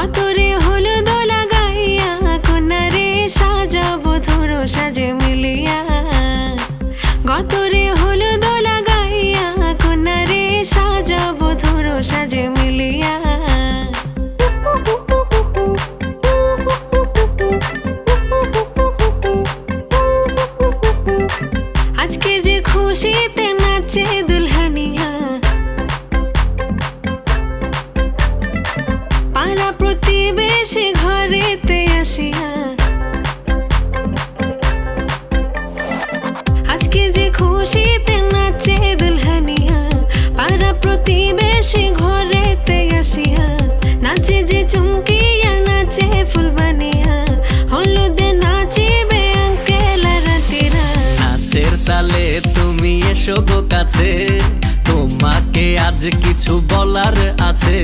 গতরে হলুদ লাগাইয়া কন্যারে সাজাবো ধরো সাজে মিলিয়া। গতরে হলুদ লাগাইয়া কন্যারে সাজাবো ধরো সাজে মিলিয়া। আজকে যে খুশিতে নাচে দুলহানিয়া, পাড়া প্রতিবেশী ঘরেতে আসিয়া। আজকে যে খুশিতে নাচে দুলহানিয়া, পাড়া প্রতিবেশী ঘরেতে আসিয়া। নাচে যে চুমকিয়া নাচে ফুলবানিয়া, হলুদে নাচিবে আঙ্কেল রাতিরা। নাচের তালে তুমি এসো গো কাছে, তোমাকে আজ কিছু বলার আছে।